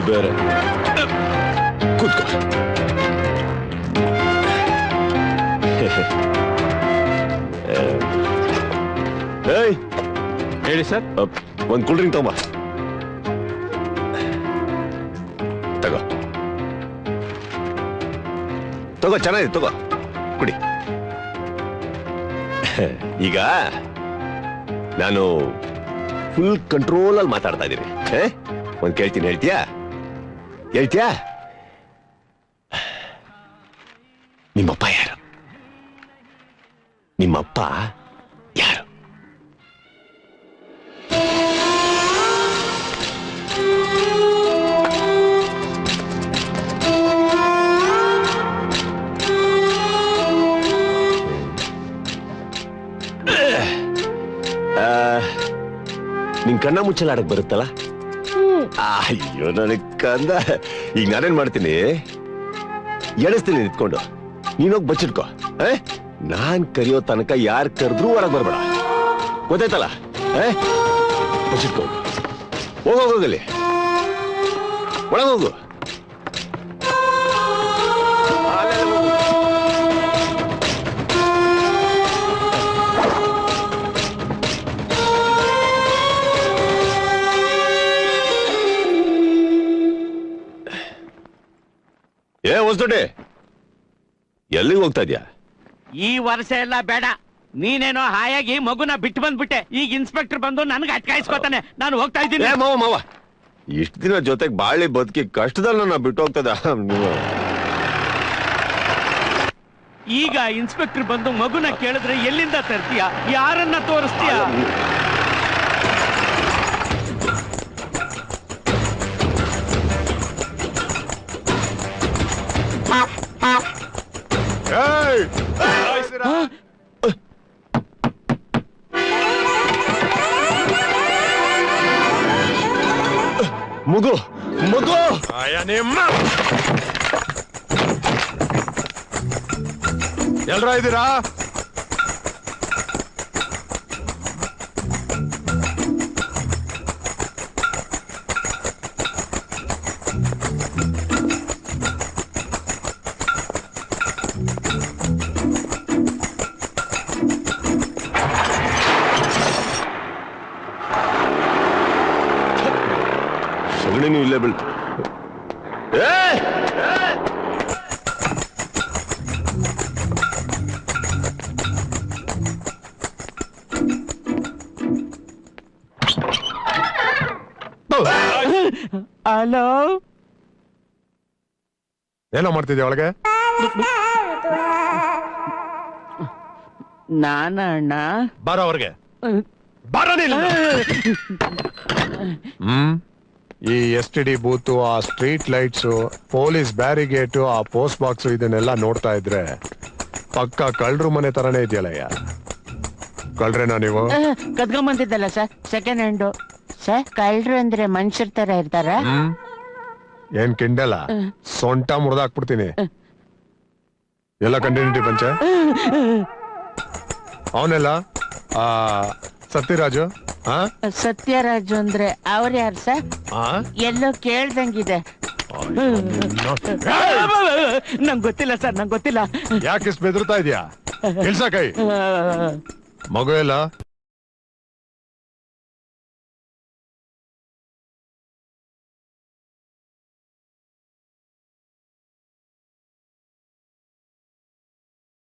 ಇದು ಬೇರೆ. ಕೂತ್ಕೋ. ಏಯ್ ಹೇಳಿ ಸರ್. ಒಂದು ಕೂಲ್ ಡ್ರಿಂಕ್ ತಗೊಂಬ. ತಗೋ ತಗೋ, ಚೆನ್ನಾಗಿದೆ, ತಗೋ ಕುಡಿ. ಈಗ ನಾನು ಫುಲ್ ಕಂಟ್ರೋಲ್ ಅಲ್ಲಿ ಮಾತಾಡ್ತಾ ಇದ್ದೀನಿ. ಒಂದ್ ಕೇಳ್ತೀನಿ, ಹೇಳ್ತೀಯಾ? ಹೇಳ್ತೀಯಾ? ನಿಮ್ಮಪ್ಪ ಯಾರು? ನಿಮ್ಮಪ್ಪ ಯಾರು? ನಿನ್ ಕಣ್ಣ ಮುಚ್ಚಲಾಡಕ್ ಬರುತ್ತಲ್ಲ? ಅಯ್ಯೋ ನನಗ್ ಕಂದ. ಈಗ ನಾನೇನ್ ಮಾಡ್ತೀನಿ, ಎಣಿಸ್ತೀನಿ ನಿಂತ್ಕೊಂಡು, ನೀನೋಗ್ ಬಚ್ಚಿಟ್ಕೋ. ನಾನ್ ಕರಿಯೋ ತನಕ ಯಾರು ಕರೆದ್ರೂ ಹೊರಗ್ ಬರ್ಬೇಡ, ಗೊತ್ತಾಯ್ತಲ್ಲ? ಬಚ್ಚಿಟ್ಕೋ. ಹೋಗೋಗಲಿ, ಒಳಗೋಗು. ಹೊಸದೊಡ್ಡೆ, ಎಲ್ಲಿಗೆ ಹೋಗ್ತಾ ಇದ್ಯಾ? ಈ ವರ್ಷ ಎಲ್ಲ ಬೇಡ. ನೀನೇನೋ ಹಾಯಾಗಿ ಮಗುನ ಬಿಟ್ಟು ಬಂದ್ಬಿಟ್ಟೆ. ಈಗ ಇನ್ಸ್ಪೆಕ್ಟರ್ ಬಂದು ನನ್ಗೆ ಅಟ್ಕಾಯಿಸ್ಕೊತಾನೆ. ನಾನು ಹೋಗ್ತಾ ಇದ್ದೀನಿ. ಮಾವ ಇಷ್ಟ ದಿನ ಜೊತೆಗೆ ಬಾಳಿ ಬದುಕಿ ಕಷ್ಟದಲ್ಲಿ ನನ್ನ ಬಿಟ್ಟು ಹೋಗ್ತದ ನೀವು. ಈಗ ಇನ್ಸ್ಪೆಕ್ಟರ್ ಬಂದು ಮಗುನ ಕೇಳಿದ್ರೆ ಎಲ್ಲಿಂದ ತರ್ತೀಯ? ಯಾರನ್ನ ತೋರಿಸ್ತೀಯ? ಮಗು ಮಗು ಎಲ್ರ ಇದ್ದೀರಾ? ಸಗಣಿನೂ ಇಲ್ಲೇ ಬೀಳ್ತು. ಹಲೋ, ಏನೋ ಮಾಡ್ತಿದ್ಯಾ ಒಳಗೆ? ನಾನಣ್ಣ. ಬಾರೋ ಅವ್ರಿಗೆ, ಬಾರೋ. ಈ STD ಬೂತು, ಆ ಸ್ಟ್ರೀಟ್ ಲೈಟ್ಸ್, ಪೊಲೀಸ್ ಬ್ಯಾರಿಗೇಟ್, ಆ ಪೋಸ್ಟ್ ಬಾಕ್ಸ್, ಇದನ್ನೆಲ್ಲ ನೋಡ್ತಾ ಇದ್ರೆ ಪಕ್ಕ ಕಳ್ರು ಮನೆ ತರನೇ ಇದೆಯಲ್ಲಯ್ಯ. ಕಳ್ರೇನಾ ನೀವು? ಕದ್ಕೊಂಬಂದಿದ್ದಲ್ಲ ಸರ್, ಸೆಕೆಂಡ್ ಹ್ಯಾಂಡು. ಸರ್, ಕಳ್ರು ಅಂದ್ರೆ ಮನುಷ್ಯರ ತರ ಇರ್ತಾರ? ಏನ್ ಕಿಂಡಲ್ಲ, ಸೊಂಟ ಮುರಿದಾಕ್ಬಿಡ್ತೀನಿ. ಎಲ್ಲ ಕಂಟಿನ್ಯೂಟಿ ಪಂಚ. ಅವನೆಲ್ಲ ಸತ್ಯರಾಜು. ಸತ್ಯರಾಜು ಅಂದ್ರೆ ಅವ್ರ ಯಾರು ಸರ್? ಎಲ್ಲೋ ಕೇಳ್ದಂಗಿದೆ. ನಂಗೆ ಗೊತ್ತಿಲ್ಲ ಸರ್, ನಂಗೆ ಗೊತ್ತಿಲ್ಲ. ಯಾಕೆ ಬೆದರ್ತಾ ಇದೀಯಾ? ಕೆಲ್ಸ ಕೈ. ಮಗು ಎಲ್ಲ